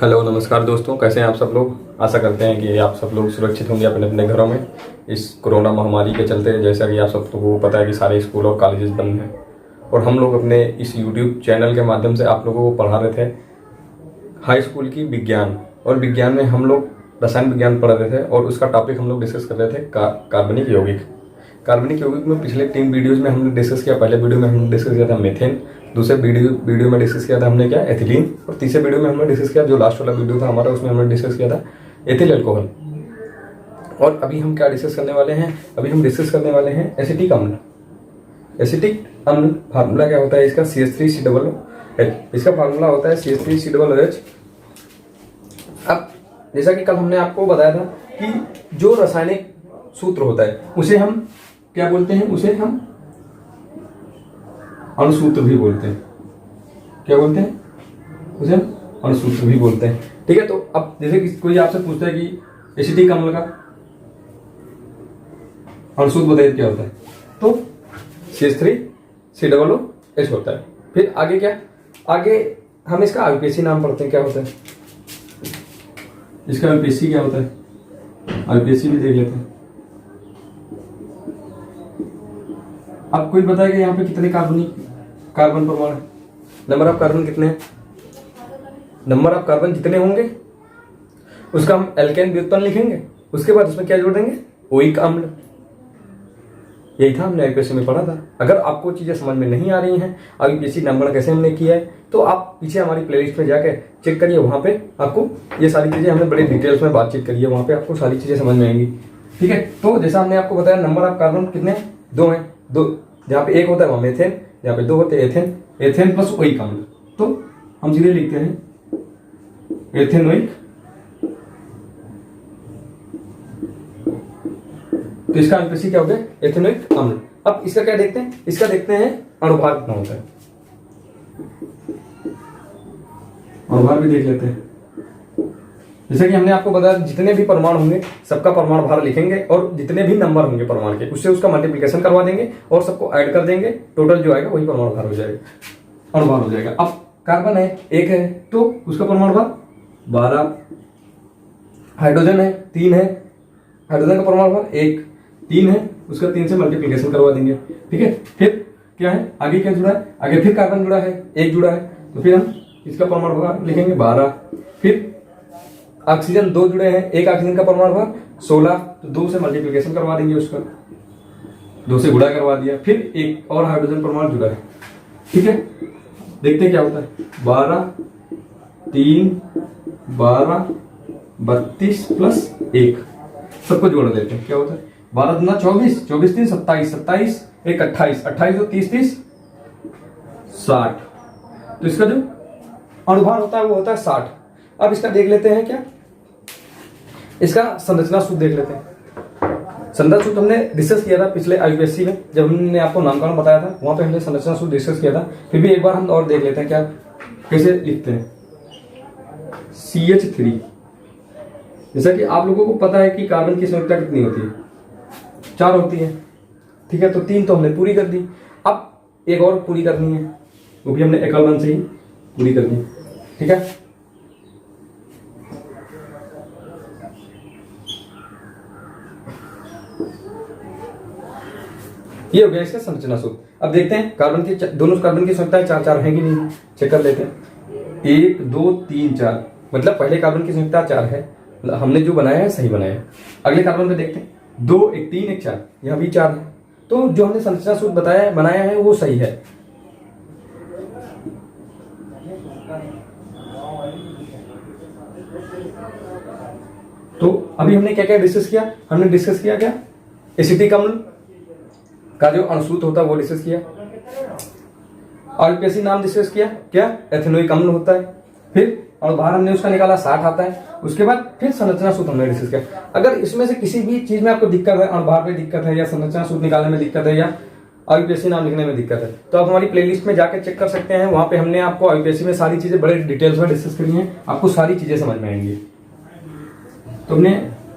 Hello नमस्कार दोस्तों, कैसे हैं आप सब लोग। आशा करते हैं कि आप सब लोग सुरक्षित होंगे अपने अपने घरों में इस कोरोना महामारी के चलते। जैसा कि आप सबको पता है कि सारे स्कूल और कॉलेजेस बंद हैं और हम लोग अपने इस यूट्यूब चैनल के माध्यम से आप लोगों को पढ़ा रहे थे हाई स्कूल की विज्ञान। और विज्ञान में हम लोग रसायन विज्ञान पढ़ रहे थे और उसका टॉपिक हम लोग डिस्कस कर रहे थे कार्बनिक यौगिक। कार्बनिक यौगिक में पिछले 3 वीडियोज़ में हमने डिस्कस किया। पहले वीडियो में हमने डिस्कस किया था मेथेन, दूसरे वीडियो में डिस्कस किया था हमने क्या एथिलीन, और तीसरे वीडियो में हमने डिस्कस किया जो लास्ट वाला वीडियो था हमारा, उसमें हमने डिस्कस किया था एथिल अल्कोहल। और अभी हम क्या डिस्कस करने वाले हैं, अभी हम डिस्कस करने वाले हैं एसिटिक अम्ल। एसिटिक अम्ल फार्मूला क्या होता है इसका, CH3COOH। इसका फार्मूला होता है CH3COOH। अब जैसा कि कल हमने आपको बताया था कि जो रासायनिक सूत्र होता है उसे हम क्या बोलते हैं, उसे हम अणुसूत्र भी बोलते हैं। क्या बोलते हैं, उसे हम अणुसूत्र भी बोलते हैं। ठीक है, तो अब जैसे कि कोई आपसे पूछता है कि एसिटिक अम्ल का अणुसूत्र बताइए क्या होता है, तो CH3COOH होता है। फिर आगे क्या, आगे हम इसका IUPAC नाम पढ़ते हैं, क्या होता है इसका IUPAC क्या होता है, IUPAC भी देख लेते हैं। अब कोई बताएगा यहाँ पे कितने कार्बन परमाणु है, नंबर ऑफ कार्बन कितने हैं, नंबर ऑफ कार्बन जितने होंगे उसका हम एल्केन व्युत्पन्न लिखेंगे, उसके बाद उसमें क्या जोड़ देंगे, ओइक अम्ल। यही था हमने IUPAC में पढ़ा था। अगर आपको चीजें समझ में नहीं आ रही हैं, IUPAC नामकरण कैसे हमने किया है, तो आप पीछे हमारी प्लेलिस्ट में जाके चेक करिए, वहां पे आपको ये सारी चीजें हमने बड़ी डिटेल्स में बातचीत करी है, वहां पे आपको सारी चीजें समझ में आएंगी। ठीक है, तो जैसा हमने आपको बताया नंबर ऑफ कार्बन कितने, 2 हैं। 2 जहाँ पे 1 होता है वहां मेथेन, जहाँ पे 2 होते हैं एथेन, एथेन प्लस ओइक अम्ल। तो हम सीधे लिखते हैं एथेनोइक। तो इसका IUPAC क्या हो गया, एथेनोइक अम्ल। अब इसका क्या देखते हैं, इसका देखते हैं अणुभार कितना होता है, अणुभार भी देख लेते हैं। जैसे कि हमने आपको बताया जितने भी परमाणु होंगे सबका परमाणु भार लिखेंगे और जितने भी नंबर होंगे परमाणु के उससे उसका मल्टीप्लिकेशन करवा देंगे और सबको ऐड कर देंगे, टोटल जो आएगा वही परमाणु भार हो जाएगा, अणुभार हो जाएगा। अब कार्बन है 1 है तो उसका परमाणु भार 12, हाइड्रोजन है 3 है, हाइड्रोजन का परमाणु भार 1, 3 है उसका 3 से मल्टीप्लिकेशन करवा देंगे। ठीक है, फिर क्या है आगे क्या जुड़ा है, आगे फिर कार्बन जुड़ा है 1 जुड़ा है तो फिर हम इसका परमाणु भार लिखेंगे 12। फिर ऑक्सीजन 2 जुड़े हैं, एक ऑक्सीजन का परमाणु भार 16, तो 2 से मल्टीप्लिकेशन करवा देंगे, उसका 2 से गुणा करवा दिया। फिर एक और हाइड्रोजन परमाणु जुड़ा है। ठीक है, देखते हैं क्या होता है, 12, 3, 12, 32 प्लस 1 सबको जोड़ देते हैं, क्या होता है 12 दूना 24, 24 3 27, 27 1 28, 28 2 30, 30 60। तो इसका जो अणुभार होता है वो होता है 60। अब इसका देख लेते हैं क्या, इसका संरचना सूत्र देख लेते हैं। संरचना सूत्र हमने डिस्कस किया था पिछले IUPAC में, जब हमने आपको नामकरण बताया था वहां पे हमने संरचना सूत्र डिस्कस किया था। फिर भी एक बार हम और देख लेते हैं क्या कैसे लिखते हैं। CH3, जैसा कि आप लोगों को पता है कि कार्बन की संख्या कितनी होती है, 4 होती है। ठीक है, तो 3 तो हमने पूरी कर दी, अब एक और पूरी करनी है, वो भी हमने एकल बंध से ही पूरी कर दी। ठीक है, ये हो गया इसका संरचना सूत्र। अब देखते हैं कार्बन की दोनों कार्बन की संख्या 4 है कि नहीं, चेक कर लेते हैं। 1 2 3 4, मतलब पहले कार्बन की संख्या 4 है, हमने जो बनाया है सही बनाया है। अगले कार्बन पे देखते हैं 2 1 3 1 4, यहाँ भी 4 है, तो जो हमने संरचना सूत्र बनाया है वो सही है। तो अभी हमने क्या क्या डिस्कस किया, हमने डिस्कस किया क्या एसिटिक अम्ल का जो अणुसूत्र होता है वो डिस्कस किया, IUPAC नाम डिस्कस किया, क्या एथेनोइक अम्ल होता है। फिर अणुभार हमने उसका निकाला 60 आता है। उसके बाद फिर संरचना सूत्र हमने डिस्कस किया। अगर इसमें से किसी भी चीज में आपको दिक्कत है, अणुभार में दिक्कत है या संरचना सूत्र निकालने में दिक्कत है या IUPAC नाम लिखने में दिक्कत है, तो आप हमारी प्लेलिस्ट में जाकर चेक कर सकते हैं। वहां पे हमने आपको IUPAC में सारी चीजें बड़े डिटेल्स में डिस्कस करी हैं, आपको सारी चीजें समझ में आएंगी। तो हमने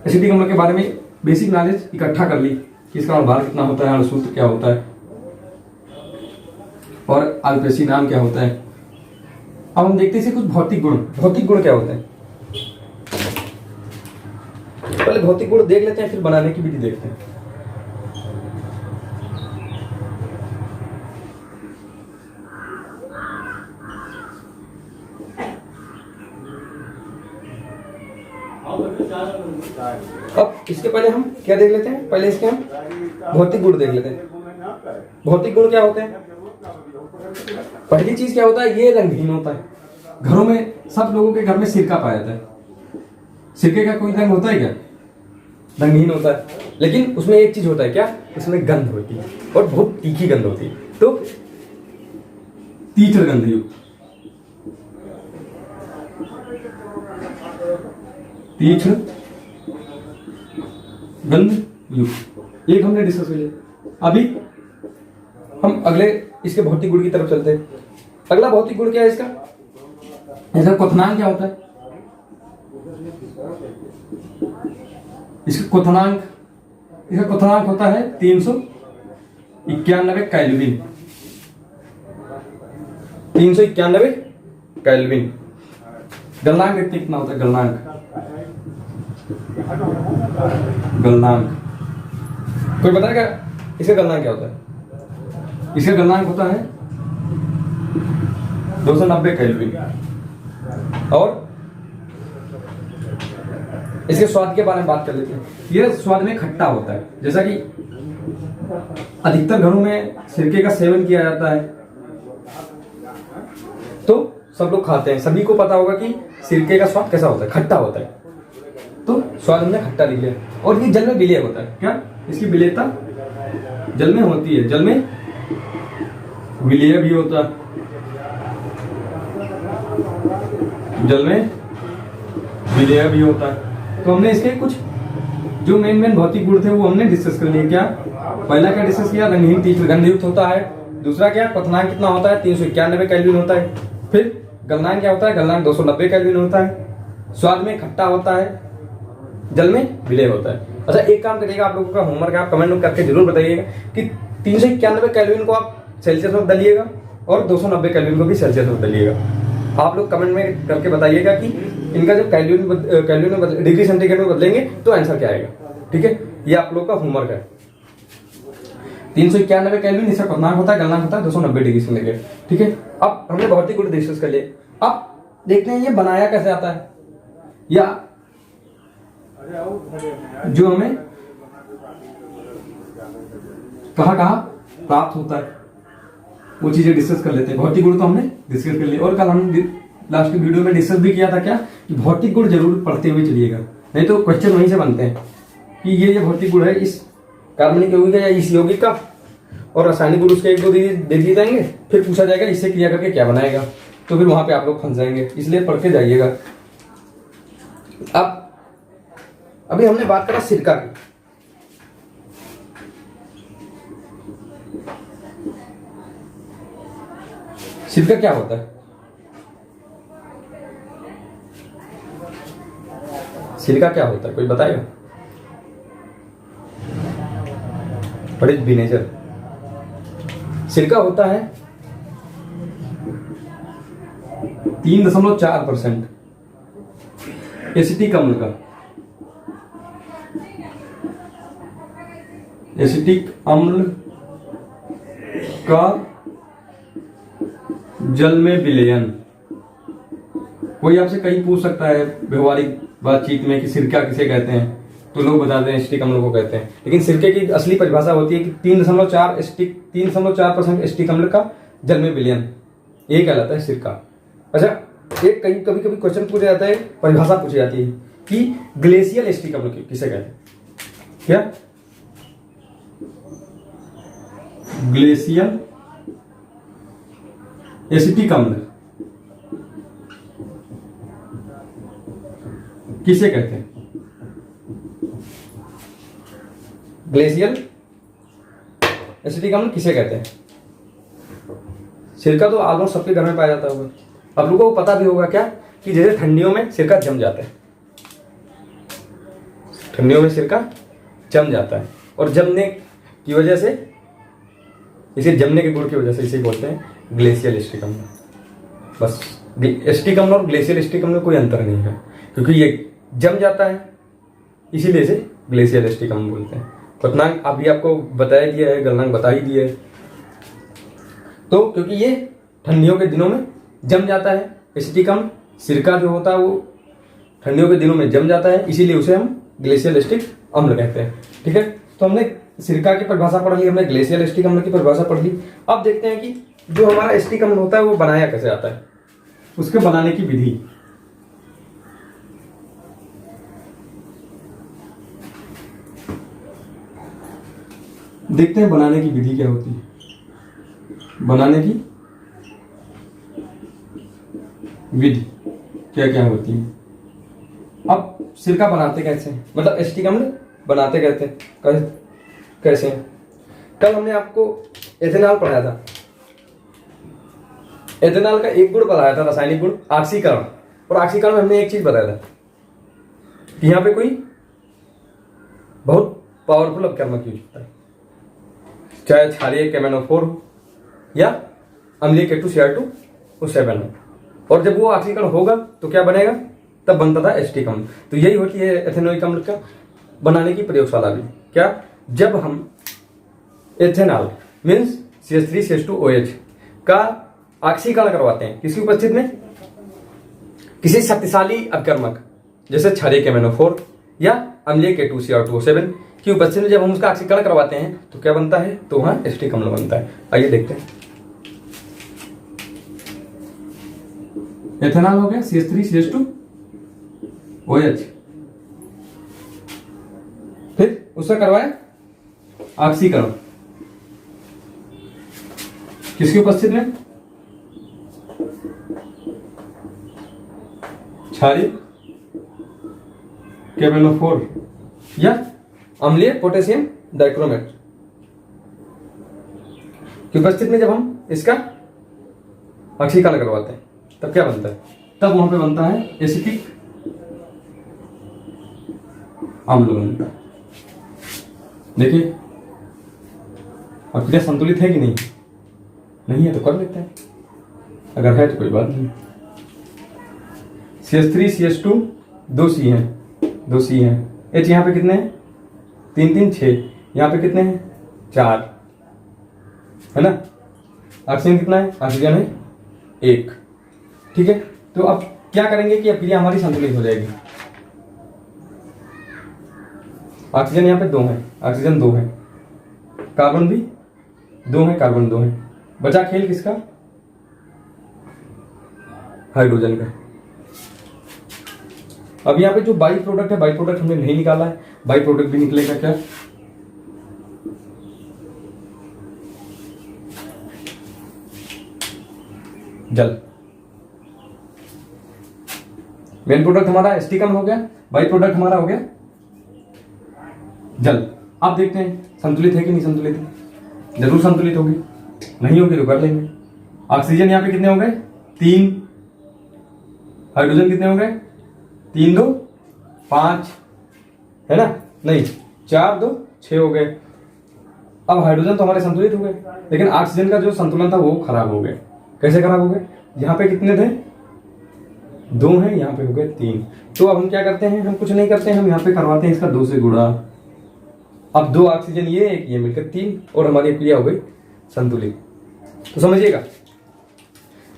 एसिटिक अम्ल के बारे में बेसिक नॉलेज इकट्ठा कर ली कि इसका अणुभार कितना होता है, अणुसूत्र क्या होता है और IUPAC नाम क्या होता है। अब हम देखते हैं कुछ भौतिक गुण। भौतिक गुण क्या होते हैं? पहले भौतिक गुण देख लेते हैं, फिर बनाने की विधि देखते हैं। अब इसके पहले हम क्या देख लेते हैं, पहले इसके हम भौतिक गुण देख लेते हैं। भौतिक गुण क्या होते हैं? पहली चीज क्या होता है, ये रंगहीन होता है। घरों में सब लोगों के घर में सिरका पाया जाता है। सिरके का कोई रंग होता है क्या? रंगहीन होता है, लेकिन उसमें एक चीज होता है क्या, उसमें गंध होती है और बहुत तीखी गंध होती है, तो तीव्र गंध युक्त, तीव्र गंध युक्त। एक हमने डिस्कस कर लिया। अभी हम अगले इसके भौतिक गुण की तरफ चलते हैं। अगला भौतिक गुण क्या है इसका? इसका क्वथनांक क्या होता है? इसका क्वथनांक होता है 391 केल्विन। 391 केल्विन। गलनांक देखते कितना होता है। गलनांक कोई बताएगा इसका गलनांक क्या होता है? इसका गलनांक होता है 290 केल्विन। और इसके स्वाद के बारे में बात कर लेते हैं। यह स्वाद में खट्टा होता है, जैसा कि अधिकतर घरों में सिरके का सेवन किया जाता है, तो सब लोग खाते हैं। सभी को पता होगा कि सिरके का स्वाद कैसा होता है, खट्टा होता है। तो स्वाद हमने खट्टा लिख लिया। और ये जल में विलेय होता है। क्या इसकी विलेयता जल में होती है? जल में विलेय भी होता है। जल में विलेय भी होता है। तो हमने इसके कुछ जो मेन भौतिक गुण थे वो हमने डिस्कस कर लिए। क्या पहला क्या डिस्कस किया? रंगहीन तीव्र गंधयुक्त होता है। दूसरा क्या? क्वथनांक कितना होता है? 391 केल्विन होता है। फिर गलनांक क्या होता है? गलनांक 290 केल्विन होता है। स्वाद में खट्टा होता है, जल में विलेय होता है। अच्छा, एक काम करिएगा, आप लोगों का होमवर्क आप कमेंट में करके जरूर बताइएगा कि 391 केल्विन को आप सेल्सियस में बदलिएगा और 290 केल्विन को भी सेल्सियस में बदलिएगा। आप लोग कमेंट में करके बताइएगा कि इनका जब केल्विन में डिग्री सेंटीग्रेड में बदलेंगे तो आंसर क्या आएगा। ठीक है, ये आप लोग का होमवर्क है। 391 केल्विन इसका क्वथनांक होता है, गलनांक होता है 290 डिग्री सेंटीग्रेड। ठीक है, अब हमने भौतिक गुण डिस्कस कर लिए। अब देखते हैं ये बनाया कैसे आता है, या जो हमें कहाँ प्राप्त होता है वो चीजें डिस्कस कर लेते हैं। भौतिक गुण तो हमने डिस्कस कर लिए, और कल हमने लास्ट की वीडियो में डिस्कस भी किया था क्या, कि भौतिक गुण जरूर पढ़ते हुए चलिएगा, नहीं तो क्वेश्चन वहीं से बनते हैं कि ये भौतिक गुण है इस कार्बनिक यौगिक का या इस यौगिक का, और रासायनिक गुण उसके एक दो दे दिए जाएंगे, फिर पूछा जाएगा इससे क्रिया करके क्या बनाएगा, तो फिर वहां पे आप लोग फंस जाएंगे, इसलिए पढ़ के जाइएगा। अब अभी हमने बात करा सिरका की। सिरका क्या होता है? सिरका क्या होता है, कोई बताएगा? What is vinegar? सिरका होता है 3.4% एसिटिक अम्ल का, एसिटिक अम्ल का जल में विलयन। कोई आपसे कहीं पूछ सकता है व्यवहारिक बातचीत में कि सिरका किसे कहते हैं, तो लोग बताते हैं एसिटिक अम्ल को कहते हैं, लेकिन सिरके की असली परिभाषा होती है कि 3.4% एसिटिक अम्ल का जल में विलयन, ये कहलाता है सिरका। अच्छा, एक कभी कभी क्वेश्चन पूछा जाता है, परिभाषा पूछी जाती है कि ग्लेशियल एसिटिक अम्ल किसे कहते हैं? क्या ग्लेशियल एसिटिक अम्ल किसे कहते हैं? ग्लेशियल एसिटिक अम्ल किसे कहते हैं? सिरका तो ऑलमोस्ट सबके घर में पाया जाता होगा। आप लोगों को पता भी होगा क्या कि जैसे ठंडियों में सिरका जम जाता है, ठंडियों में सिरका जम जाता है, और जमने की वजह से, इसे जमने के गुण की वजह से इसे बोलते हैं ग्लेशियल एसिटिक अम्ल। बस एसिटिक अम्ल और ग्लेशियल एसिटिक अम्ल में कोई अंतर नहीं है, क्योंकि ये जम जाता है इसीलिए इसे ग्लेशियल एसिटिक अम्ल बोलते हैं। क्वथनांक अभी आपको बताया दिया है, गलनांक बता ही दिया है। तो क्योंकि ये ठंडियों के दिनों में जम जाता है, एसिटिक अम्ल सिरका जो होता है वो ठंडियों के दिनों में जम जाता है, इसीलिए उसे हम ग्लेशियल एसिटिक अम्ल कहते हैं। ठीक है, तो हमने सिरका की परिभाषा पढ़ ली, हमने ग्लेशियल एसिटिक अम्ल की परिभाषा पढ़ ली। अब देखते हैं कि जो हमारा एसिटिक अम्ल होता है वो बनाया कैसे आता है, उसके बनाने की विधि। देखते हैं बनाने की विधि क्या होती है। बनाने की विधि क्या क्या होती है। अब सिरका बनाते कैसे हैं, मतलब एसिटिक अम्ल बनाते कैसे हैं। कल हमने आपको एथेनॉल पढ़ाया था। एथेनॉल का एक गुण बताया था, रासायनिक गुण ऑक्सीकरण। और ऑक्सीकरण में हमने एक चीज बताया था कि यहां पे कोई बहुत पावरफुल अपकर्मक यूज होता है, चाहे क्षारीय KMnO4 हो या अम्लीय K2Cr2O7 हो। और जब वो ऑक्सीकरण होगा तो क्या बनेगा, तब बनता था एसिटिक अम्ल। तो यही होती है एथेनोइक अम्ल का बनाने की प्रयोगशाला भी। क्या, जब हम एथेनॉल मीन्स CH3CH2OH का ऑक्सीकरण करवाते हैं किसकी उपस्थिति में, किसी शक्तिशाली अपकर्मक जैसे क्षारीय KMnO4 या अम्लीय K2Cr2O7 की उपस्थिति में जब हम उसका ऑक्सीकरण करवाते हैं तो क्या बनता है, तो वहां एसिटिक अम्ल बनता है। आइए देखते हैं। एथेनॉल हो गया CH3CH2OH, फिर उसका करवाए ऑक्सीकरण किसकी उपस्थिति में, क्षारीय KMnO4 या अम्लीय पोटेशियम डाइक्रोमेट की उपस्थिति में जब हम इसका ऑक्सीकरण करवाते हैं तब क्या बनता है, तब वहां पे बनता है एसिटिक अम्ल बनता है। देखिए अब क्रिया संतुलित है कि नहीं, नहीं है तो कर लेते हैं, अगर है तो कोई बात नहीं। CH3CH2 दो C हैं, H यहाँ पे कितने हैं, 3 3 6, यहाँ पे कितने हैं, 4 है ना। ऑक्सीजन कितना है, ऑक्सीजन है 1। ठीक है, तो अब क्या करेंगे कि अब क्रिया हमारी संतुलित हो जाएगी। ऑक्सीजन यहाँ पे 2 है, ऑक्सीजन 2 है, कार्बन भी 2 है, कार्बन 2 है, बचा खेल किसका, हाइड्रोजन का। अब यहाँ पे जो बाई प्रोडक्ट है, बाई प्रोडक्ट हमने नहीं निकाला है, बाई प्रोडक्ट भी निकलेगा क्या, जल। मेन प्रोडक्ट हमारा एसिटिक अम्ल हो गया, बाई प्रोडक्ट हमारा हो गया जल। अब देखते हैं संतुलित है कि नहीं संतुलित है, जरूर संतुलित होगी, नहीं होगी तो कर लेंगे। ऑक्सीजन यहाँ पे कितने हो गए, 3, हाइड्रोजन कितने हो गए, 3 2 5 है ना, नहीं 4 2 6 हो गए। अब हाइड्रोजन तो हमारे संतुलित हो गए, लेकिन ऑक्सीजन का जो संतुलन था वो खराब हो गया। कैसे खराब हो गए, यहाँ पे कितने थे, 2 हैं, यहाँ पे हो गए 3। तो अब हम क्या करते हैं, हम कुछ नहीं करते हैं, हम यहाँ पे करवाते हैं इसका 2 से गुणा। अब 2 ऑक्सीजन ये, एक ये मिलकर 3, और हमारी क्रिया हो गई संतुलित। तो समझिएगा,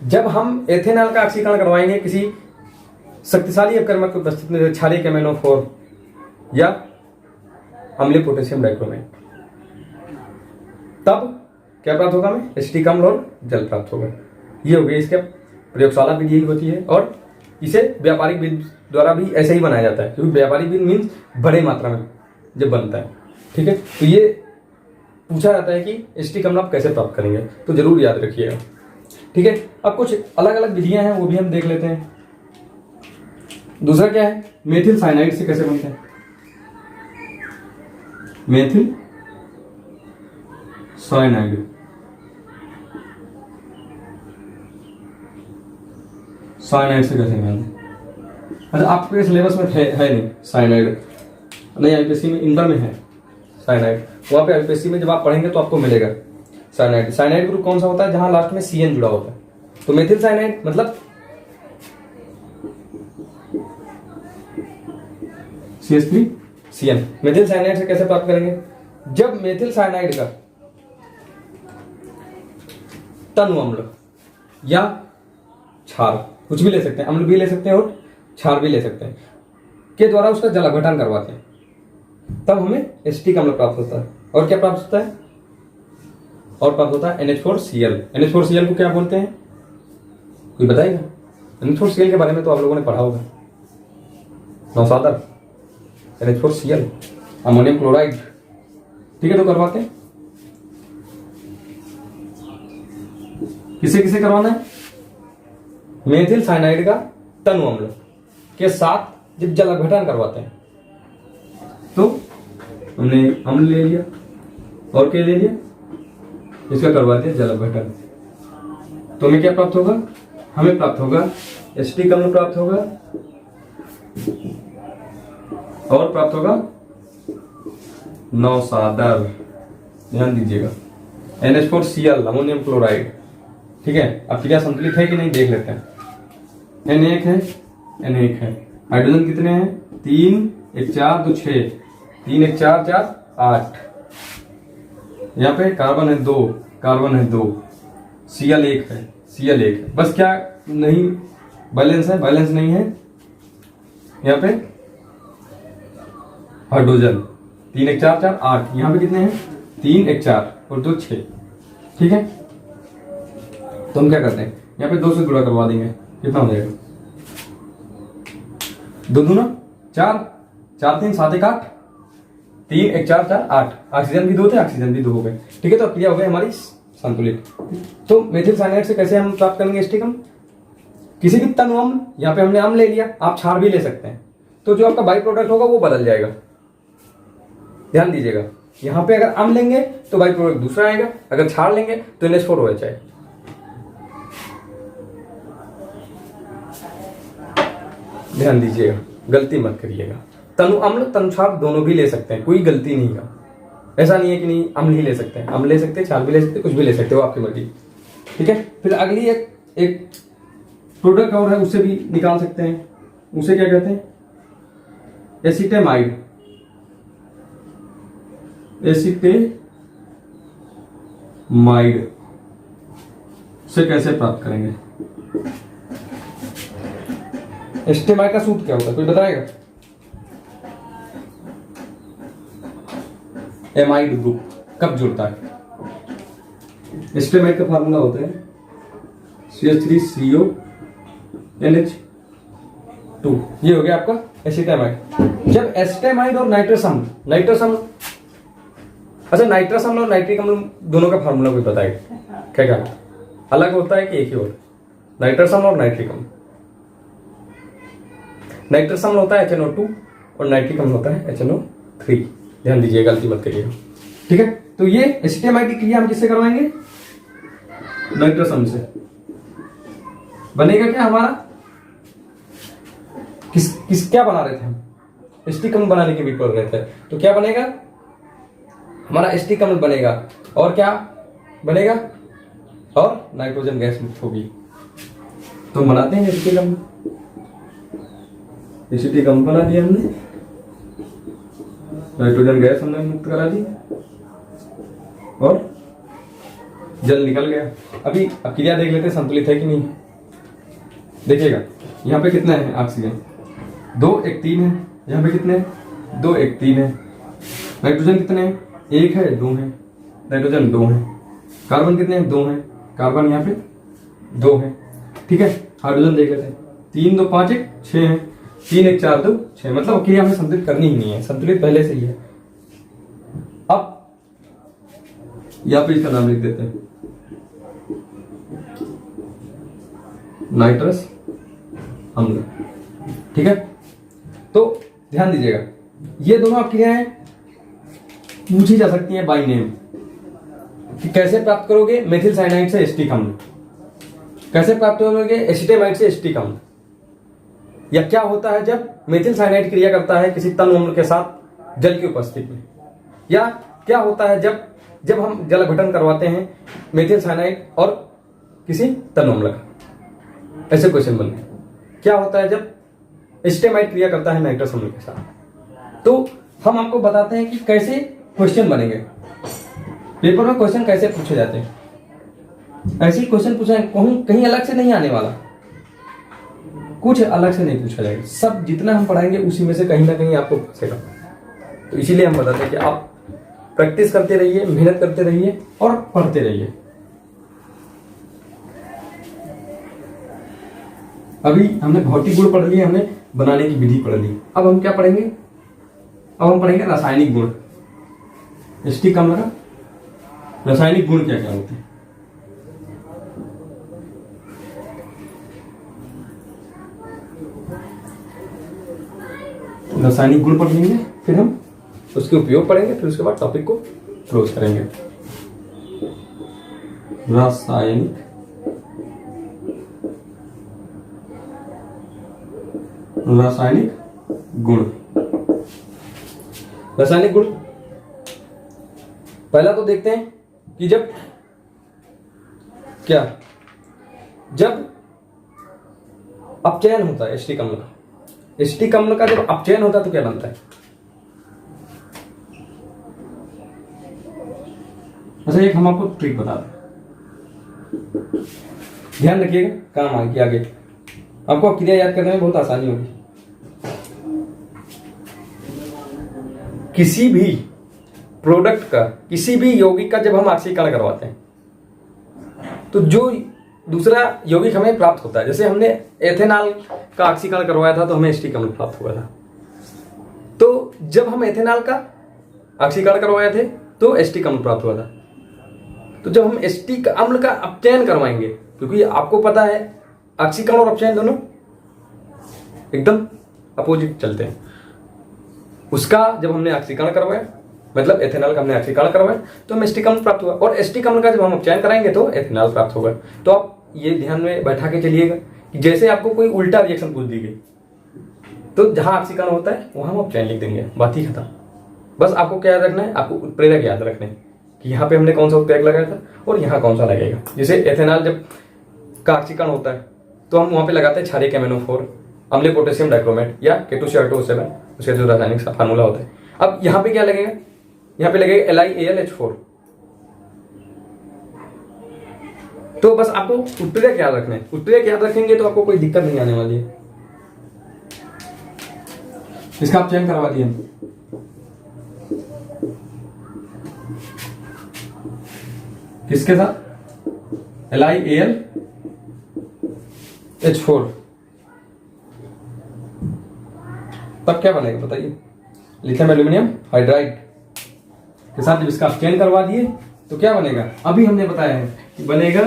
जब हम एथेनॉल का ऑक्सीकरण करवाएंगे किसी शक्तिशाली अपकर्मक की उपस्थिति में, क्षारीय KMnO4 या अम्लीय पोटेशियम डाइक्रोमेट, तब क्या प्राप्त होगा हमें, एसिटिक अम्ल और जल प्राप्त होगा। ये हो गई इसके प्रयोगशाला विधि यही होती है, और इसे व्यापारिक विधि द्वारा भी ऐसे ही बनाया जाता है, क्योंकि व्यापारिक विधि मीन्स बड़े मात्रा में जब बनता है। ठीक है, तो ये पूछा जाता है कि एसिटिक अम्ल आप कैसे प्राप्त करेंगे, तो जरूर याद रखिएगा। ठीक है, अब कुछ अलग अलग विधियां हैं वो भी हम देख लेते हैं। दूसरा क्या है, मेथिल साइनाइड से कैसे बनता है, मेथिल साइनाइड। साइनाइड से कैसे बनता है, अच्छा आपके सिलेबस में है नहीं साइनाइड, नहीं आईपीएससी में इंटर में है साइनाइड, वहां पे आईपीएससी में जब आप पढ़ेंगे तो आपको मिलेगा साइनाइड। साइनाइड ग्रुप कौन सा होता है, जहां लास्ट में CN जुड़ा होता है। तो मेथिल साइनाइड मतलब CH3 CN। मेथिल साइनाइड से कैसे प्राप्त करेंगे? जब मेथिल साइनाइड का तनु अम्ल या क्षार, कुछ भी ले सकते हैं, अम्ल भी ले सकते हैं और क्षार भी ले सकते हैं, के द्वारा उसका जल अपघटन करवाते हैं, तब हमें एसिटिक अम्ल प्राप्त होता है। और क्या प्राप्त होता है? और प्राप्त होता है NH4Cl। NH4Cl को क्या बोलते हैं, कोई बताएगा? NH4Cl के बारे में तो आप लोगों ने पढ़ा होगा, नौसादर। NH4Cl अमोनियम क्लोराइड, ठीक है, तो करवाते हैं। किसे किसे करवाना है? मेथिल साइनाइड का तनु अम्ल के साथ जब जल अपघटन करवाते हैं, तो हमने अम्ल ले लिया और क्या ले लिया, इसका करवाते हैं जल अपघटन। तो हमें क्या प्राप्त होगा? हमें प्राप्त होगा एसिटिक अम्ल प्राप्त होगा और प्राप्त होगा नौसादर। ध्यान दीजिएगा, NH4Cl अमोनियम क्लोराइड, ठीक है। अब क्रिया संतुलित है कि नहीं देख लेते हैं। N1 है, N1 है, हाइड्रोजन कितने हैं? 3 1 4 2 6, 3 1 4 4 8, यहाँ पे कार्बन है 2, कार्बन है 2, Cl1 है, Cl1 है। बस क्या नहीं बैलेंस है? बैलेंस नहीं है यहाँ पे हाइड्रोजन, 3 1 4 4 8, यहाँ पे कितने हैं? 3 1 4 और 2 6, ठीक है। तो हम क्या करते हैं, यहाँ पे 2 से गुणा करवा देंगे, कितना हो जाएगा? 2 दूना 4, 4 3 7 1 8, 3 1 4 4 8। ऑक्सीजन भी 2 थे, ऑक्सीजन भी 2 हो गए, ठीक है। तो क्रिया हो गई हमारी संतुलित। तो मेथिल साइनाइड से कैसे हम प्राप्त करेंगे एसिटिक अम्ल? किसी भी तनु अम्ल, यहाँ पे हमने अम्ल ले लिया, आप क्षार भी ले सकते हैं, तो जो आपका बाई प्रोडक्ट होगा वो बदल जाएगा। ध्यान दीजिएगा, यहाँ पे अगर अम्ल लेंगे तो बाई प्रोडक्ट दूसरा आएगा, अगर क्षार लेंगे तो NH4OH आएगा। ध्यान दीजिएगा, गलती मत करिएगा। तनु अम्ल तनु क्षार दोनों भी ले सकते हैं, कोई गलती नहीं है। ऐसा नहीं है कि नहीं अम्ल ही ले सकते हैं, अम्ल ले सकते हैं, क्षार भी ले सकते हैं, कुछ भी ले सकते हो, आपकी मर्जी, ठीक है। फिर अगली एक प्रोडक्ट और है, उससे भी निकाल सकते हैं। उसे क्या कहते हैं? एसिटेमाइड। एसिटेमाइड से कैसे प्राप्त करेंगे? एसिटेमाइड का सूत्र क्या होता है, कोई बताएगा? एमाइड ग्रुप कब जुड़ता है? एसिटेमाइड का फार्मूला होता है CH3CONH2। ये हो गया आपका एसिटेमाइड। जब एसिटेमाइड और नाइट्रस अम्ल, अच्छा नाइट्रस अम्ल और नाइट्रिक अम्ल दोनों का फार्मूला कोई बताएगा? क्या क्या अलग होता है कि एक ही होता है? नाइट्रस अम्ल और नाइट्रिक अम्ल, नाइट्रस अम्ल होता है HNO2 और नाइट्रिक अम्ल होता है HNO3। ध्यान दीजिए, गलती मत करिएगा, ठीक है। तो ये एसिटेमाइड की क्रिया हम किससे करवाएंगे? नाइट्रस अम्ल से। बनेगा क्या हमारा? क्या बना रहे थे हम? एसिटिक अम्ल बनाने की भी पढ़ रहे थे, तो क्या बनेगा हमारा? एसिटिक अम्ल बनेगा, और क्या बनेगा? और नाइट्रोजन गैस मुक्त होगी। तो बनाते हैं एसिटिक अम्ल। एसिटिक अम्ल बना दिया हमने, नाइट्रोजन गैस हमने मुक्त करा दी और जल निकल गया। अभी अब क्रिया देख लेते हैं संतुलित है कि नहीं। देखिएगा यहाँ पे कितना है ऑक्सीजन? 2 1 3 है। यहाँ पे कितने? 2 1 3 है। नाइट्रोजन कितने हैं? 1 है 2 है। नाइट्रोजन 2 है। कार्बन कितने हैं? 2 है। कार्बन यहाँ पे 2 है, ठीक है। हाइड्रोजन देख लेते हैं। 3 2 5 1 6 है। 3 1 4 2 6, मतलब क्रिया हमें संतुलित करनी ही नहीं है, संतुलित पहले से ही है। अब यहाँ पे इसका नाम लिख देते हैं नाइट्रस अम्ल, ठीक है। तो ध्यान दीजिएगा, ये दोनों क्रियाएं पूछी जा सकती हैं बाय नेम कि कैसे प्राप्त करोगे मेथिल साइनाइड से एसिटिक अम्ल, कैसे प्राप्त करोगे एसिटेमाइड से एसिटिक अम्ल, या क्या होता है जब मेथिल साइनाइड क्रिया करता है किसी तनु अम्ल के साथ जल की उपस्थिति में, या क्या होता है जब हम जल अपघटन करवाते हैं मेथिल साइनाइड और किसी तनु अम्ल का। ऐसे क्वेश्चन बन गए। क्या होता है जब एसिटेमाइड क्रिया करता है नाइट्रस अम्ल के साथ। तो हम आपको बताते हैं कि कैसे क्वेश्चन बनेंगे, पेपर में क्वेश्चन कैसे पूछे जाते हैं। ऐसे ही क्वेश्चन पूछा कहीं अलग से नहीं आने वाला, कुछ अलग से नहीं पूछा जाएगा। सब जितना हम पढ़ाएंगे उसी में से कहीं ना कहीं आपको फंसेगा। तो इसीलिए हम बताते हैं कि आप प्रैक्टिस करते रहिए, मेहनत करते रहिए और पढ़ते रहिए। अभी हमने भौतिक गुण पढ़ लिए, हमने बनाने की विधि पढ़ ली। अब हम क्या पढ़ेंगे? अब हम पढ़ेंगे रासायनिक गुण। एसिटिक अम्ल का रासायनिक गुण क्या क्या होते हैं। रासायनिक गुण पढ़ लेंगे, फिर हम उसके उपयोग पढ़ेंगे, फिर उसके बाद टॉपिक को क्लोज करेंगे। रासायनिक गुण। रासायनिक गुण पहला तो देखते हैं कि जब अपचयन होता है एसिटिक अम्ल का, एसिटिक अम्ल का जब अपचयन होता है तो क्या बनता है। अच्छा, एक हम आपको ट्रिक बता दें, ध्यान रखिएगा, काम आएगी आगे। आपको क्रिया याद करने में बहुत आसानी होगी। किसी भी प्रोडक्ट का, किसी भी यौगिक का जब हम ऑक्सीकरण करवाते हैं तो जो दूसरा यौगिक हमें प्राप्त होता है, जैसे हमने एथेनॉल का ऑक्सीकरण करवाया था तो हमें एसिटिक अम्ल प्राप्त हुआ था। तो जब हम एथेनॉल का ऑक्सीकरण करवाए थे तो एसिटिक अम्ल प्राप्त हुआ था। तो जब हम एसिटिक अम्ल का अपचयन करवाएंगे, क्योंकि आपको पता है ऑक्सीकरण और अपचयन दोनों एकदम अपोजिट चलते हैं, उसका जब हमने ऑक्सीकरण करवाया, मतलब एथेनॉल का हमने ऑक्सीकरण करवाया तो हमें एसिटिक अम्ल प्राप्त हुआ, और एसिटिक अम्ल का जब हम अपचयन कराएंगे तो एथेनॉल प्राप्त होगा। तो आप ये ध्यान में बैठा के चलिएगा कि जैसे आपको कोई उल्टा रिएक्शन पूछ दी गई तो जहां ऑक्सीकरण होता है वहां हम अपचयन लिख देंगे, बात ही खत्म। बस आपको क्या याद रखना है, आपको उत्प्रेरक याद रखना है कि यहाँ पे हमने कौन सा उत्प्रेरक लगाया था और यहाँ कौन सा लगेगा। जैसे एथेनॉल जब का ऑक्सीकरण होता है तो हम वहां पे लगाते हैं क्षारीय NO4, अम्लीय पोटेशियम डाइक्रोमेट या K2CR2O7, उसका जो रासायनिक फार्मूला होता है। अब यहाँ पे क्या लगेगा, यहाँ पे लगेगा LiAlH4। तो बस आपको उत्प्रेरक याद रखना है, उत्प्रेरक याद रखेंगे तो आपको कोई दिक्कत नहीं आने वाली है। इसका आप चयन करवा दिए, किसके साथ, LiAlH4। तब क्या बनेगा बताइए, लिथियम एल्यूमिनियम हाइड्राइड के साथ जब इसका चयन करवा दिए तो क्या बनेगा, अभी हमने बताया है कि बनेगा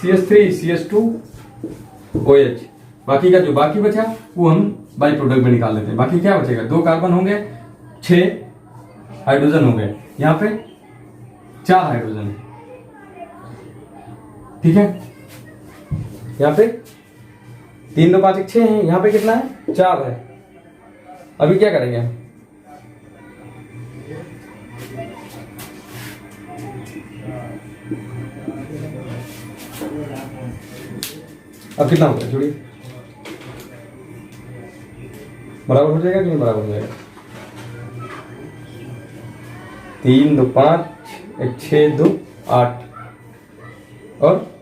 CH3CH2OH। बाकी का जो बाकी बचा वो हम बाई प्रोडक्ट में निकाल देते हैं। बाकी क्या बचेगा, 2 कार्बन होंगे, 6 हाइड्रोजन हो गए, यहाँ पे 4 हाइड्रोजन है, ठीक है। यहाँ पे 3 2 5 1 6 है, यहाँ पे कितना है, 4 है। अभी क्या करेंगे हम, अब कितना होगा, जोड़िए, बराबर हो जाएगा कि नहीं बराबर हो जाएगा। 3 2 5 1 6 2 8 और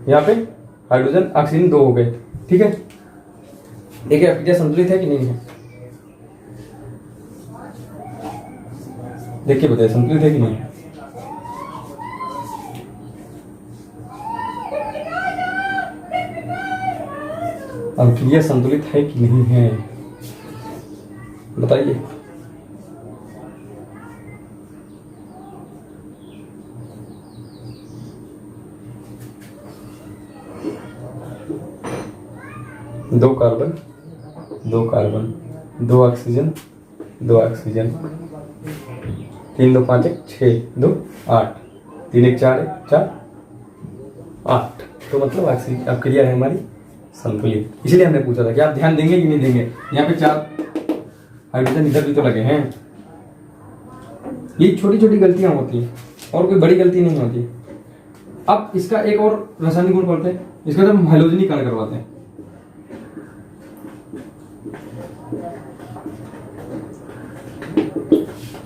यहाँ पे हाइड्रोजन ऑक्सीजन 2 हो गए, ठीक है। देखिए अभिक्रिया संतुलित है कि नहीं है, देखिए बताइए संतुलित है कि नहीं है। अभिक्रिया संतुलित है कि नहीं है बताइए। दो कार्बन 2 ऑक्सीजन 2 ऑक्सीजन, 3 2 5 1 6 2 8 3 1 4 1 4 8। तो मतलब अभिक्रिया है हमारी संतुलित। इसलिए हमने पूछा था कि आप ध्यान देंगे कि नहीं देंगे। यहाँ पे 4 हाइड्रोजन इधर भी तो लगे हैं। ये छोटी छोटी गलतियां होती हैं और कोई बड़ी गलती नहीं होती। अब इसका एक और रासायनिक गुण पढ़ते हैं, इसका जब हम हैलोजनीकरण करवाते हैं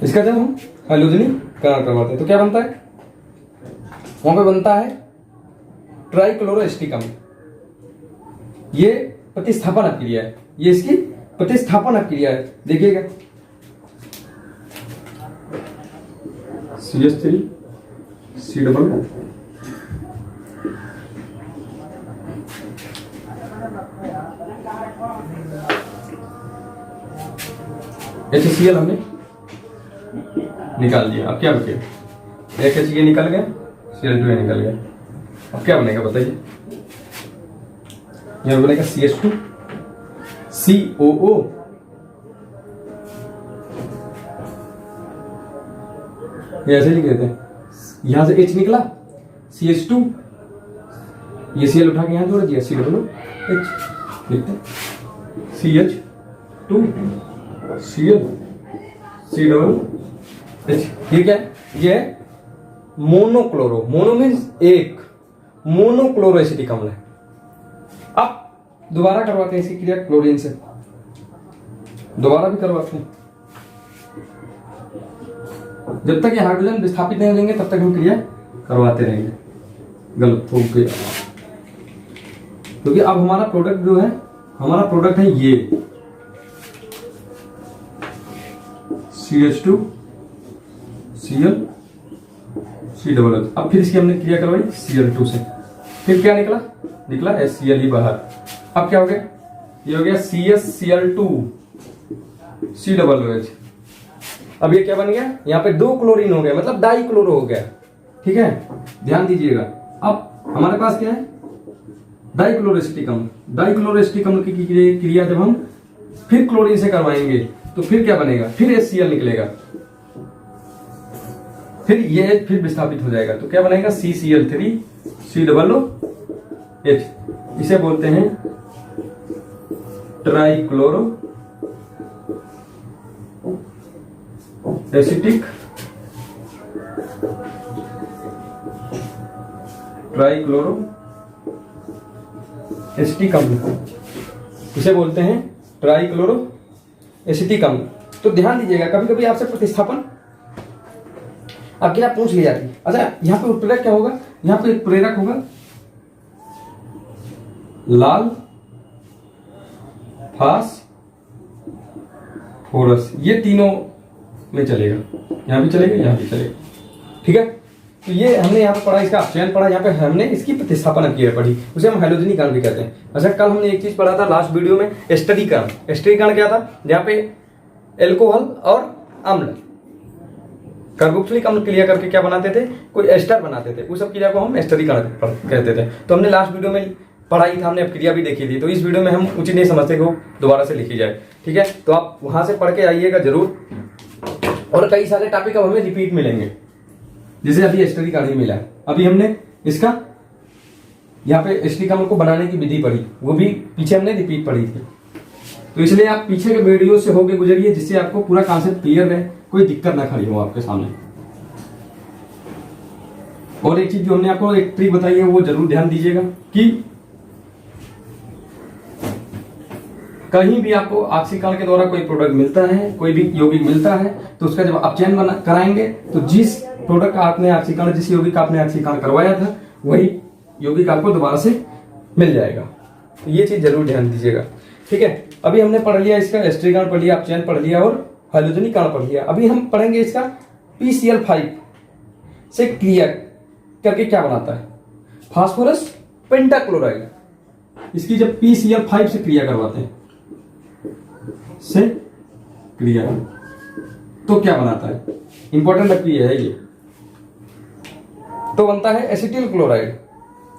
इसका जब हम हैलोजनीकरण करवाते हैं तो क्या बनता है, वहां पे बनता है ट्राइक्लोरोएसिटिक अम्ल। ये प्रतिस्थापन अभिक्रिया है, ये इसकी प्रतिस्थापन अभिक्रिया है। देखिएगा CH3 C डबल HCl हमने निकाल दिया। अब क्या बचे, एक H ये निकल गया, Cl2 ये निकल गया। अब क्या बनेगा बताइए, यहां बनेगा CH2 COO, ये ऐसे लिख देते हैं। यहां से H निकला, CH2, ये Cl उठा के यहां जोड़ दिया, COOH लिखते हैं, CH2 Cl COOH। ये क्या है, ये है मोनोक्लोरो, मोनो मीन्स एक, मोनोक्लोरोएसिटिक अम्ल है। अब दोबारा करवाते हैं इसकी क्रिया क्लोरीन से, दोबारा भी करवाते हैं। जब तक ये हाइड्रोजन विस्थापित नहीं हो जाएंगे तब तक हम क्रिया करवाते रहेंगे। गलत हो गया, क्योंकि अब हमारा प्रोडक्ट जो है, हमारा प्रोडक्ट है ये CH2 Cl C double H। अब फिर इसकी हमने क्रिया करवाई Cl2 से, फिर क्या निकला, निकला HCl ही बाहर। अब क्या हो गया, ये हो गया CsCl2 C डबल OH। अब ये क्या बन गया, यहाँ पे 2 क्लोरीन हो गया, मतलब डाई क्लोरो हो गया। ठीक है, ध्यान दीजिएगा। अब हमारे पास क्या है, डाइक्लोरोएसिटिक अम्ल। डाइक्लोरोएसिटिक अम्ल की क्रिया जब हम फिर क्लोरीन से करवाएंगे तो फिर क्या बनेगा, फिर HCl निकलेगा, फिर ये फिर विस्थापित हो जाएगा। तो क्या बनेगा, CCl3 C डबल OH। इसे बोलते हैं ट्राइक्लोरो एसिटिक ट्राइक्लोरो एसिटिक अम्ल, इसे बोलते हैं ट्राइक्लोरो एसिटिक अम्ल। तो ध्यान दीजिएगा, कभी कभी आपसे प्रतिस्थापन अब क्या पूछ ली जाती है। अच्छा, यहाँ पे उत्प्रेरक क्या होगा, यहाँ पे एक प्रेरक होगा लाल फास्फोरस, ये तीनों में चलेगा, यहाँ भी चलेगा, यहाँ भी चलेगा। ठीक है, तो ये हमने यहाँ पे पढ़ा, इसका अपचयन पढ़ा, यहाँ पे हमने इसकी प्रतिस्थापन अभिक्रिया पढ़ी, उसे हम हैलोजनीकरण भी कहते हैं। अच्छा, कल हमने एक चीज पढ़ा था लास्ट वीडियो में, एस्टरीकरण। एस्टरीकरण क्या था, जहाँ पे एल्कोहल और अम्ल कार्बोक्सिलिक अम्ल क्रिया करके क्या बनाते थे, कोई एस्टर बनाते थे, उस सब क्रिया को हम एस्टरीकरण कहते थे। तो हमने लास्ट वीडियो में पढ़ाई था, हमने क्रिया भी देखी थी। तो इस वीडियो में हम उचित नहीं समझते कि वो दोबारा से लिखी जाए। ठीक है, तो आप वहां से पढ़ के आइएगा जरूर। और कई सारे टॉपिक अब हमें रिपीट मिलेंगे, जैसे अभी एस्टरीकरण ही मिला है। अभी हमने इसका यहाँ पे एस्टरीक अम्ल को बनाने की विधि पढ़ी, वो भी पीछे हमने रिपीट पढ़ी थी। तो इसलिए आप पीछे के वीडियो से होके गुजरिए, जिससे आपको पूरा कॉन्सेप्ट क्लियर रहे, कोई दिक्कत ना खड़ी हो आपके सामने। और एक चीज जो हमने आपको एक ट्रिक बताई है, वो जरूर ध्यान दीजिएगा कि कहीं भी आपको ऑक्सीकरण के द्वारा कोई प्रोडक्ट मिलता है, कोई भी यौगिक मिलता है, तो उसका जब अपचयन कराएंगे तो जिस प्रोडक्ट का आपने ऑक्सीकरण, जिस यौगिक का आपने ऑक्सीकरण करवाया था, वही यौगिक आपको दोबारा से मिल जाएगा। तो ये चीज जरूर ध्यान दीजिएगा। ठीक है, अभी हमने पढ़ लिया इसका एस्टरीकरण पढ़ लिया, अपचयन पढ़ लिया और हैलोजनीकरण पढ़ लिया। अभी हम पढ़ेंगे इसका PCl5 से क्रिया करके क्या बनाता है, फास्फोरस पेंटाक्लोराइड। इसकी जब PCl5 से क्रिया करवाते हैं, से क्रिया, तो क्या बनाता है, इंपॉर्टेंट क्रिया है ये। तो बनता है एसिटिल क्लोराइड।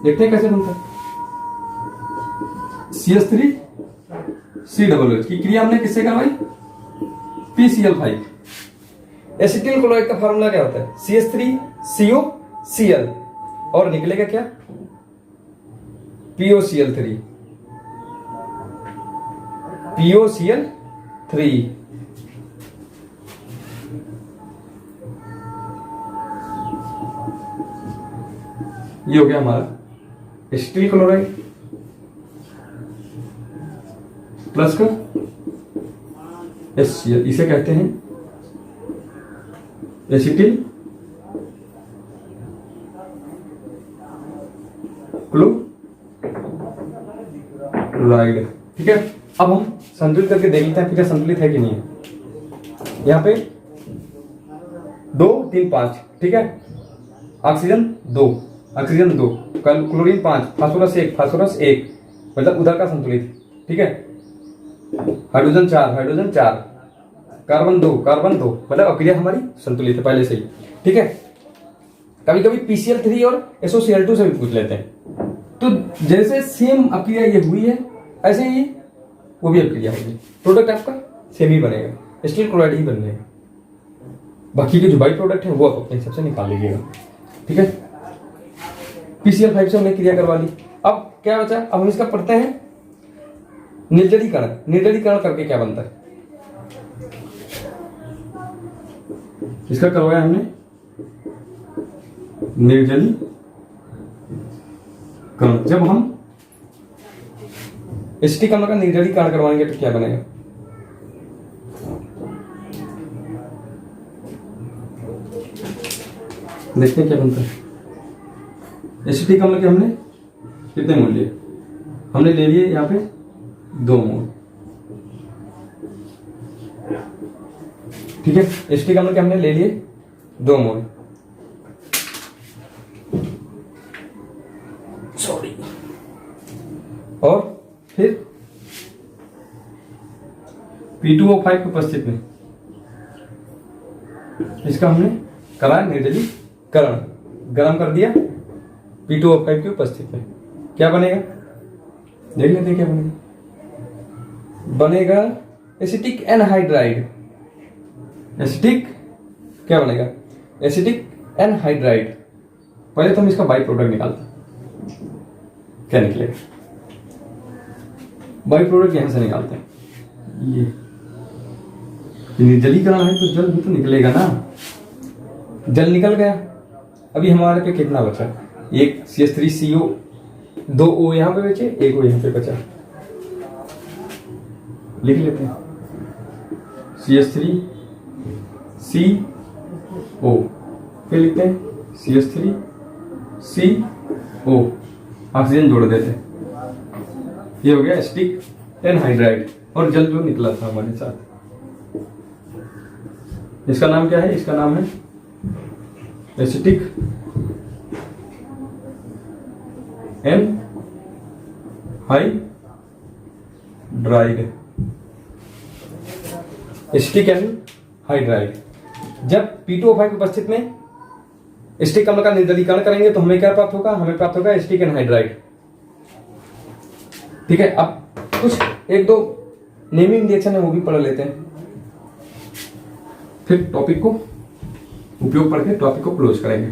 देखते हैं कैसे बनता है। CH3 C डबल OH की क्रिया हमने किससे करवाई, PCl5। एसिटिल क्लोराइड का फार्मूला क्या होता है, CH3COCl, और निकलेगा क्या, POCl3 POCl3। ये हो गया हमारा एसिटिल क्लोराइड प्लस का HCl, इसे कहते हैं एसिटिल क्लोराइड। ठीक है, अब हम संतुलित करके देख लेते हैं फिर संतुलित है कि नहीं है। यहाँ पे 2 3 5, ठीक है, oxygen 2, oxygen 2, chlorine 5, phosphorus 1, phosphorus 1, मतलब उधर का संतुलित। ठीक है, हाइड्रोजन 4, हाइड्रोजन 4, कार्बन 2, कार्बन 2, मतलब अक्रिया हमारी संतुलित है पहले से ही। ठीक है, कभी कभी PCl3 और SOCl2 से भी पूछ लेते हैं। तो जैसे सेम अक्रिया ये हुई है ऐसे ही वो भी अक्रिया होगी, प्रोडक्ट आपका सेम ही बनेगा, स्टील क्लोराइड ही बनेगा। बाकी के जो बाई प्रोडक्ट है वो आप अपने हिसाब से निकाल लीजिएगा। ठीक है, PCl5 से हमने क्रिया करवा ली। अब क्या बचा, अब हम इसका पढ़ते हैं निर्जलीकरण। निर्जलीकरण करके क्या बनता है, इसका करवाया हमने निर्जलीकरण। जब हम एसिटिक अम्ल का निर्जलीकरण करवाएंगे तो क्या बनेगा, देखते हैं क्या बनता है। एसिटिक अम्ल के हमने कितने मोल लिए, हमने ले लिए यहाँ पे 2 मोल। ठीक है, एसिटिक अम्ल के हमने ले लिए 2 मोल। सॉरी, और फिर P2O5 की उपस्थिति में इसका हमने कराया निर्जलीकरण, गर्म कर दिया। P2O5 की उपस्थिति में क्या बनेगा, देख लेते हैं क्या बनेगा। बनेगा एसिटिक एनहाइड्राइड। एसिटिक क्या बनेगा, एसिटिक एनहाइड्राइड। पहले तो हम इसका बाई प्रोडक्ट निकालते हैं, क्या निकलेगा, बाई प्रोडक्ट यहां से निकालते हैं। ये निर्जलीकरण है तो जल भी तो निकलेगा ना, जल निकल गया। अभी हमारे पे कितना बचा, एक CH3CO, 2 O यहां पे बचे, 1 O यहां पे बचा। लिख लेते हैं CH3CO, फिर लिखते हैं CH3CO, ऑक्सीजन जोड़ देते हैं। ये हो गया एसिटिक एनहाइड्राइड, और जल जो निकला था हमारे साथ, इसका नाम क्या है, इसका नाम है एसिटिक एनहाइड्राइड। Acetic anhydride. जब P2O5 की उपस्थिति में एसिटिक अम्ल का निर्जलीकरण करेंगे तो हमें क्या प्राप्त होगा, हमें प्राप्त होगा एसिटिक एनहाइड्राइड। ठीक है, अब कुछ 1-2 नेमिंग रिएक्शन है वो भी पढ़ लेते हैं, फिर टॉपिक को उपयोग पढ़ के टॉपिक को क्लोज करेंगे।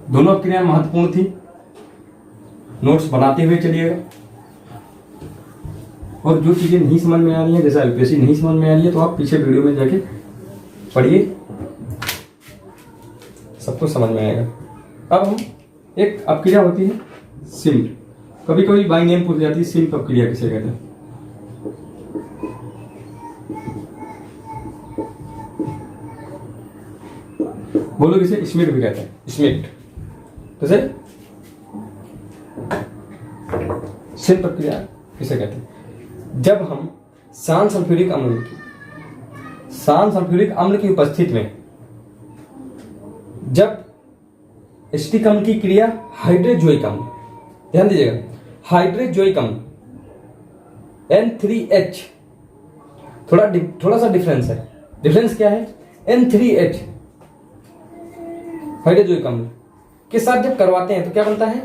दोनों क्रियाएं महत्वपूर्ण थी, नोट्स बनाते हुए चलिएगा। और जो चीजें नहीं समझ में आ रही है, जैसे LPSC नहीं समझ में आ रही है, तो आप पीछे वीडियो में जाके पढ़िए, सब कुछ समझ में आएगा। अब हम एक अपक्रिया होती है सिम्प, कभी कभी बाई नेम पूछ जाती है, सिम्प अपक्रिया किसे कहते हैं। बोलो किसे, स्मिट भी कहते हैं, स्मिट। जैसे सिम्प प्रक्रिया किसे कहते हैं, जब हम शांत सल्फ्यूरिक अम्ल की उपस्थिति में जब एसिटिक अम्ल की क्रिया हाइड्रोजोइक अम्ल, ध्यान दीजिएगा, हाइड्रोजोइक अम्ल N3H, थोड़ा सा डिफरेंस है। डिफरेंस क्या है, N3H हाइड्रोजोइक अम्ल के साथ जब करवाते हैं तो क्या बनता है,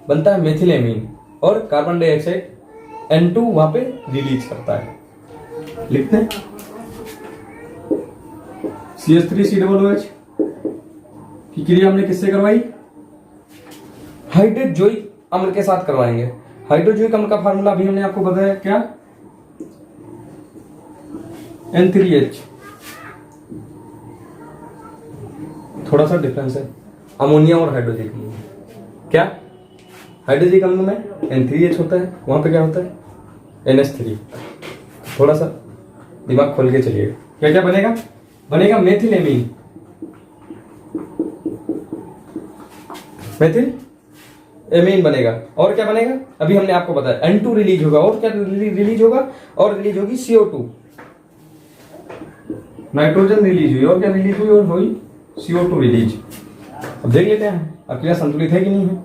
बनता है मेथिलेमीन, और कार्बन डाइऑक्साइड N2 वहां पे रिलीज करता है। लिखते हैं CH3COOH की क्रिया हमने किससे करवाई, हाइड्रोजोइक अम्ल के साथ करवाएंगे। हाइड्रोजोइक अम्ल का फार्मूला अभी हमने आपको बताया, क्या, N3H। थोड़ा सा डिफरेंस है अमोनिया और हाइड्रोजोइक अम्ल में। क्या, हाइड्रोजोइक अम्ल में N3H होता है, वहां पे क्या होता है NH3। थोड़ा सा दिमाग खोल के चलिएगा। क्या क्या बनेगा? बनेगा मेथिलेमीन, मेथिल एमीन बनेगा। और क्या बनेगा? अभी हमने आपको बताया N2 रिलीज होगा। और क्या रिलीज होगा? और रिलीज होगी CO2, नाइट्रोजन रिलीज हुई। और क्या रिलीज हुई? और हुई CO2 रिलीज। अब देख लेते हैं अब क्रिया संतुलित है कि नहीं है।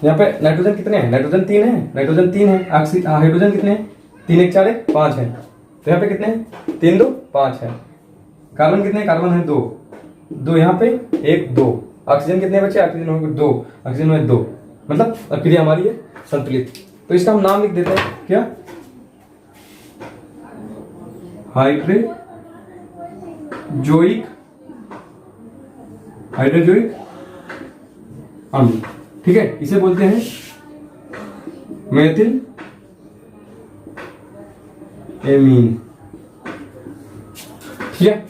यहाँ पे नाइट्रोजन कितने हैं? नाइट्रोजन 3 है, नाइट्रोजन 3 है। हाइड्रोजन कितने हैं? 3 1 4 1 5 है। तो यहाँ पे कितने हैं? 3 2 5 है। कार्बन कितने? कार्बन है 2 2, यहाँ पे 1 2। ऑक्सीजन कितने बचे? ऑक्सीजन हो गए 2, ऑक्सीजन में 2, मतलब क्रिया हमारी है संतुलित। तो इसका हम नाम लिख देते हैं क्या? हाइड्रोजोइक अम्ल। ठीक है, इसे बोलते हैं मेथिल एमीन। ठीक है,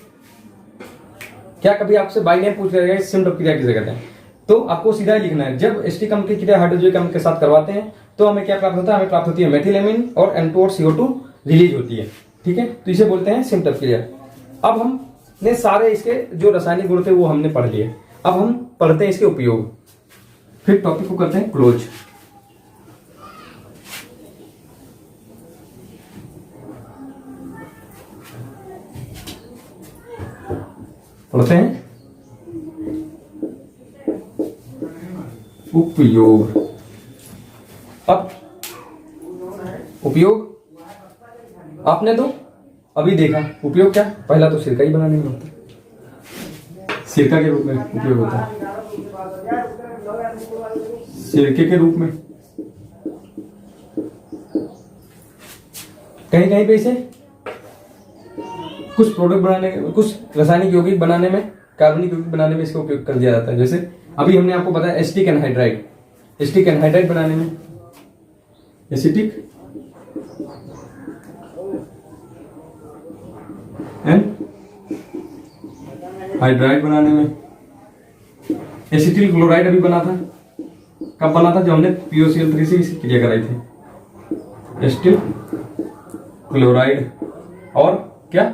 क्या कभी आपसे बाई नेम पूछ रहे सिम्ट ऑफ क्रिया किसे कहते हैं? तो आपको सीधा ही लिखना है। जब एस्टिक अम्ल की क्रिया हाइड्रोजोइक अम्ल के साथ करवाते हैं तो हमें क्या प्राप्त होता है? हमें प्राप्त होती है मेथिलेमीन और N2 और CO2 रिलीज होती है। ठीक है, तो इसे बोलते हैं सिम्ट ऑफ क्रिया। अब हमने सारे इसके जो रासायनिक गुण थे वो हमने पढ़ लिए। अब हम पढ़ते हैं इसके उपयोग, फिर टॉपिक को करते हैं क्लोज। पढ़ते हैं उपयोग। अब उपयोग आपने तो अभी देखा। उपयोग क्या? पहला तो सिरका ही बनाने में होता है, सिरका के रूप में उपयोग होता है, सिरके के रूप में। कहीं कहीं पे इसे कुछ प्रोडक्ट बनाने में, कुछ रासायनिक यौगिक बनाने में, कार्बनिक यौगिक बनाने में इसका उपयोग कर दिया जाता है। जैसे अभी हमने आपको बताया एसिटिक एनहाइड्राइड, एसिटिक एनहाइड्राइड बनाने में, एसिटिक एनहाइड्राइड बनाने में। एसिटिल क्लोराइड अभी बना था, कब बना था? जब हमने POCl3 से इसकी क्रिया कराई थी, एसिटिल क्लोराइड। और क्या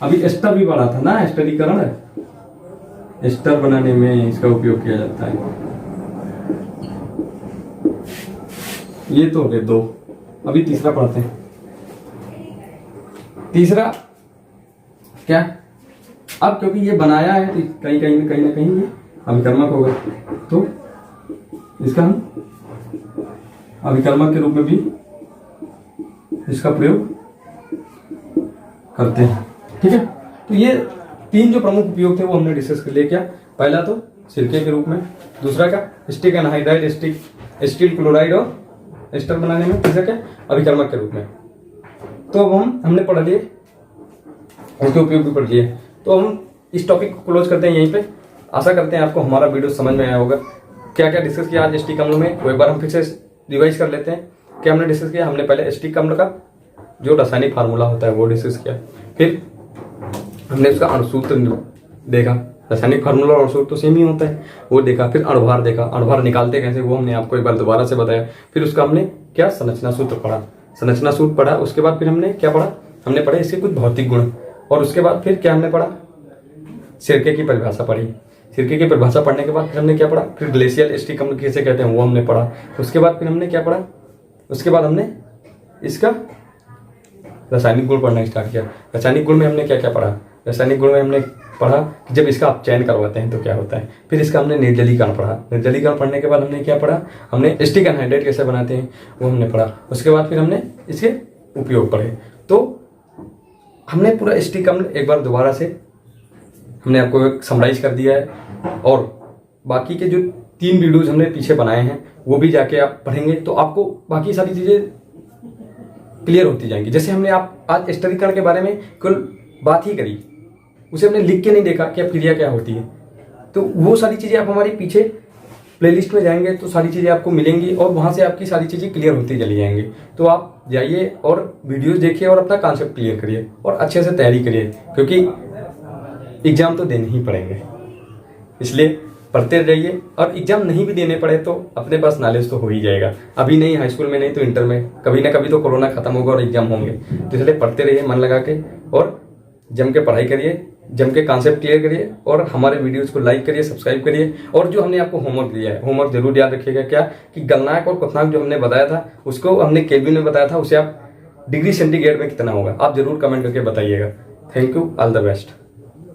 अभी एस्टर भी बना था ना, एस्टरीकरण, एस्टर बनाने में इसका उपयोग किया जाता है। ये तो हो गए 2, अभी तीसरा पढ़ते हैं। तीसरा क्या? अब क्योंकि ये बनाया है तो कहीं ना कहीं ये अभिकर्मक होगा, तो इसका हम अभिकर्मक के रूप में भी इसका प्रयोग करते हैं। ठीक है, तो ये 3 जो प्रमुख उपयोग थे वो हमने डिस्कस कर लिया। क्या? पहला तो सिरके के रूप में, दूसरा क्या? एसिटिक एनहाइड्राइड, एसिटिल क्लोराइड और एस्टर बनाने में, तीसरा क्या? अभिकर्मक के रूप में। तो अब हमने पढ़ लिए, उसके उपयोग भी पढ़ लिए। तो हम इस टॉपिक को क्लोज करते हैं यहीं पे। आशा करते हैं आपको हमारा वीडियो समझ में आया होगा। क्या क्या डिस्कस किया आज एसिटिक अम्ल में, वो एक बार हम फिर से रिवाइज कर लेते हैं। क्या हमने डिस्कस किया? हमने पहले एसिटिक अम्ल का जो रासायनिक फार्मूला होता है वो डिस्कस किया, फिर हमने उसका अणुसूत्र देखा। रासायनिक फार्मूला और अणुसूत्र तो सेम ही होता है, वो देखा। फिर अणुभार देखा, अणुभार निकालते कैसे वो हमने आपको एक बार दोबारा से बताया। फिर उसका हमने क्या? संरचना सूत्र पढ़ा, संरचना सूत्र पढ़ा। उसके बाद फिर हमने क्या पढ़ा? हमने पढ़े इसके कुछ भौतिक गुण। और उसके बाद फिर क्या हमने पढ़ा? सिरके की परिभाषा पढ़ी। सिरके की परिभाषा पढ़ने के बाद फिर हमने क्या पढ़ा? फिर ग्लेशियल एसिटिक अम्ल किसे कहते हैं वो हमने पढ़ा। उसके बाद फिर हमने क्या पढ़ा? उसके बाद हमने इसका रासायनिक गुण पढ़ना स्टार्ट किया। रासायनिक गुण में हमने क्या क्या पढ़ा? रासायनिक गुण में हमने पढ़ा कि जब इसका अपचयन करवाते हैं तो क्या होता है। फिर इसका हमने निर्जलीकरण पढ़ा। निर्जलीकरण पढ़ने के बाद हमने क्या पढ़ा? हमने एसिटिक एनहाइड्राइड कैसे बनाते हैं वो हमने पढ़ा। उसके बाद फिर हमने इसके उपयोग पढ़े। तो हमने पूरा एसिटिक अम्ल एक बार दोबारा से हमने आपको एक समराइज कर दिया है। और बाकी के जो 3 वीडियोज हमने पीछे बनाए हैं वो भी जाके आप पढ़ेंगे तो आपको बाकी सारी चीज़ें क्लियर होती जाएंगी। जैसे हमने आप आज एस्टरीकरण के बारे में कुल बात ही करी, उसे हमने लिख के नहीं देखा कि अब क्रिया क्या होती है। तो वो सारी चीज़ें आप हमारी पीछे प्लेलिस्ट में जाएंगे तो सारी चीज़ें आपको मिलेंगी और वहाँ से आपकी सारी चीज़ें क्लियर होती चली जाएंगी। तो आप जाइए और वीडियोस देखिए और अपना कॉन्सेप्ट क्लियर करिए और अच्छे से तैयारी करिए, क्योंकि एग्जाम तो देने ही पड़ेंगे। इसलिए पढ़ते रहिए और एग्जाम नहीं भी देने पड़े तो अपने पास नॉलेज तो हो ही जाएगा। अभी नहीं हाई स्कूल में, नहीं तो इंटर में, कभी ना कभी तो कोरोना खत्म होगा और एग्जाम होंगे। तो इसलिए पढ़ते रहिए मन लगा के और जम के पढ़ाई करिए, जम के कॉन्सेप्ट क्लियर करिए और हमारे वीडियोस को लाइक करिए, सब्सक्राइब करिए। और जो हमने आपको होमवर्क दिया है, होमवर्क जरूर याद रखिएगा क्या कि गलनायक और क्वथनांक जो हमने बताया था उसको हमने केल्विन में बताया था, उसे आप डिग्री सेंटीग्रेड में कितना होगा आप जरूर कमेंट करके बताइएगा। Thank you, all the best.